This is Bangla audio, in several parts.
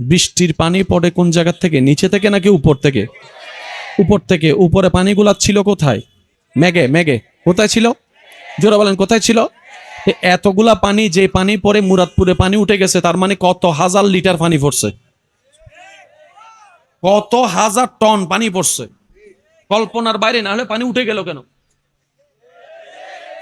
বৃষ্টির পানি পড়ে কোন জায়গা থেকে? নিচে থেকে নাকি উপর থেকে? উপর থেকে। উপরে পানিগুলা ছিল কোথায়? মেঘে। মেঘে কোথায় ছিল? জোরে বলেন, কোথায় ছিল? এতগুলা পানি, যে পানি পরে মুরাদপুরে পানি উঠে গেছে, তার মানে কত হাজার লিটার পানি পড়ছে, কত হাজার টন পানি পড়ছে, কল্পনার বাইরে। না হলে পানি উঠে গেল কেন?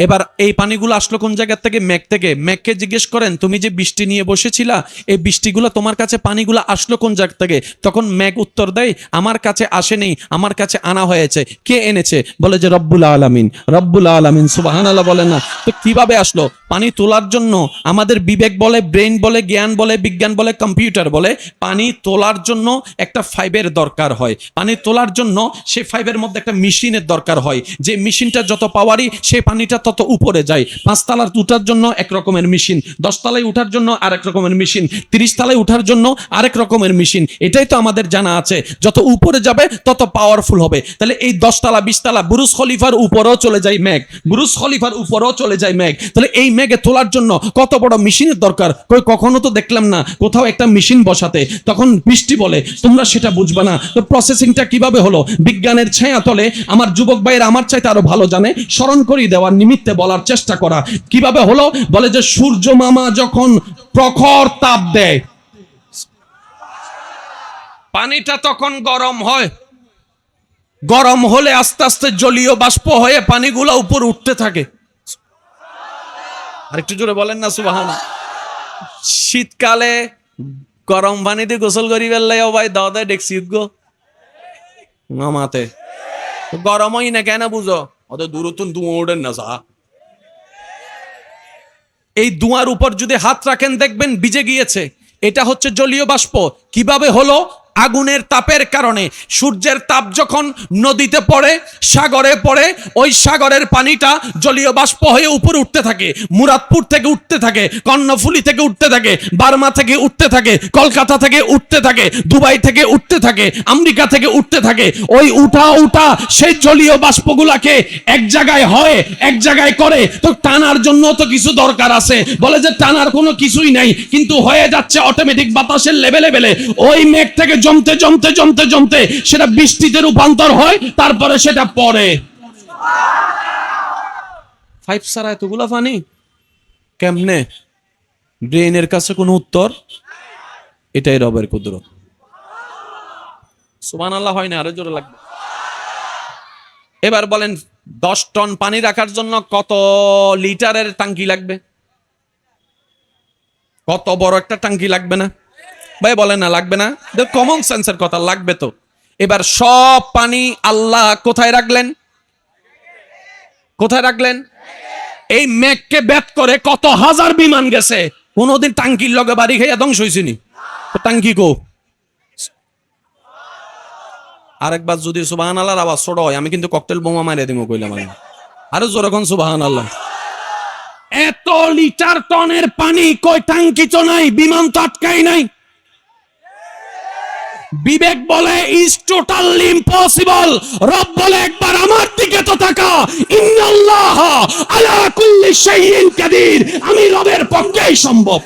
এবার এই পানিগুলো আসলো কোন জায়গা থেকে? মেঘ থেকে। মেঘকে জিজ্ঞেস করেন, তুমি যে বৃষ্টি নিয়ে বসেছিলা, এই বৃষ্টিগুলো তোমার কাছে পানিগুলো আসলো কোন জায়গা থেকে? তখন মেঘ উত্তর দেয়, আমার কাছে আসেনি, আমার কাছে আনা হয়েছে। কে এনেছে? বলে যে রব্বুল আলামিন। রব্বুল আলামিন, সুবহানাল্লাহ বলেন না? তো কিভাবে আসলো? পানি তোলার জন্য আমাদের বিবেক বলে, ব্রেন বলে, জ্ঞান বলে, বিজ্ঞান বলে, কম্পিউটার বলে, পানি তোলার জন্য একটা ফাইবের দরকার হয়। পানি তোলার জন্য সেই ফাইবের মধ্যে একটা মেশিনের দরকার হয়, যে মেশিনটা যত পাওয়ারই, সেই পানিটা তত উপরে যায়। 5 তলায় উঠার জন্য এক রকমের মেশিন, 10 তলায় উঠার জন্য আরেক রকমের মেশিন, 30 তলায় উঠার জন্য আরেক রকমের মেশিন। এটাই তো আমাদের জানা আছে, যত উপরে যাবে তত পাওয়ারফুল হবে। তাহলে এই 10 তলা 20 তলা বুরুজ খলিফার উপরেও চলে যায় মেঘ, বুরুজ খলিফার উপরেও চলে যায় মেঘ। তাহলে এই মেঘে তোলার জন্য কত বড় মেশিনের দরকার? কখনো তো দেখলাম না কোথাও একটা মেশিন বসাতে। তখন বৃষ্টি বলে, তোমরা সেটা বুঝবে না। তো প্রসেসিংটা কিভাবে হলো? বিজ্ঞানের ছায়া তলে আমার যুবক ভাইয়েরা আমার চাইতে আরো ভালো জানে, স্মরণ করিয়ে দেওয়ার নিমিত্তে বলার চেষ্টা করা। কিভাবে হলো? বলে যে সূর্য মামা যখন প্রখর তাপ দেয়, পানিটা তখন গরম হয়। গরম হলে আস্তে আস্তে জলীয় বাষ্প হয়ে পানিগুলো উপর উঠতে থাকে। আরেকটু জোরে বলেন না সুবহানাল্লাহ। শীতকালে গরম পানি দিয়ে গোসল করি বেললাই ভাই, দাও দেয় ডেকসি গো মামাতে, গরম হই না কেন বুঝো? অত দূরত্ব ধোঁয়া ওঠেন না সা। এই ধোঁয়ার উপর যদি হাত রাখেন দেখবেন ভিজে গিয়েছে। এটা হচ্ছে জলীয় বাষ্প। কিভাবে হলো? আগুনের তাপের কারণে। সূর্যের তাপ যখন নদীতে পড়ে, সাগরে পড়ে, ওই সাগরের পানিটা জলীয় বাষ্প হয়ে উপরে উঠতে থাকে। মুরাদপুর থেকে উঠতে থাকে, কর্ণফুলী থেকে উঠতে থাকে, বার্মা থেকে উঠতে থাকে, কলকাতা থেকে উঠতে থাকে, দুবাই থেকে উঠতে থাকে, আমেরিকা থেকে উঠতে থাকে। ওই উঠা সেই জলীয় বাষ্পগুলাকে এক জায়গায় হয়, এক জায়গায় করে। তো টানার জন্য তো কিছু দরকার আছে। বলে যে টানার কোনো কিছুই নাই, কিন্তু হয়ে যাচ্ছে অটোমেটিক বাতাসের লেভেলে। ওই মেঘ থেকে জমতে জমতে জমতে জমতে সেটা বৃষ্টিতে রূপান্তর হয়, তারপরে সেটা পড়ে। 5 সারা এতগুলা পানি কেমনে? ব্রেনের কাছে কোনো উত্তর? এটাই রবের কুদরত। সুবহানাল্লাহ হয় না? আরো জোরে লাগবে। এবার বলেন, 10 টন পানি রাখার জন্য কত লিটারের টাঙ্কি লাগবে? কত বড় একটা টাঙ্কি লাগবে না ভাই? বলেন না লাগবে না? কমন সেন্সের কথা, লাগবে তো। এবার সব পানি আল্লাহ কোথায় রাখলেন? কোথায় রাখলেন? এই মেঘকে বেদ করে কত হাজার বিমান গেছে, কোনদিন টাঙ্কির লগে বাড়ি খেয়ে ধ্বংস হয়েছিনি? টাঙ্কি কো? আরেকবার যদি সুবহানাল্লাহর আওয়াজ ছোট হয়, আমি কিন্তু ককটেল বোমা মারিয়ে দিব কইলাম আমি। আরো জোরে সুবহানাল্লাহ। এত লিটার টনের পানি কই টাঙ্কি তো নাই, বিমান তো আটকাই নাই। বিবেক বলে ইজ টোটালি ইম্পসিবল। রব বলে একবার আমার দিকে তো তাকা, ইন্নাল্লাহ আলা কুল্লি শাইইন কাদির। আমি রবের পক্ষেই সম্ভব।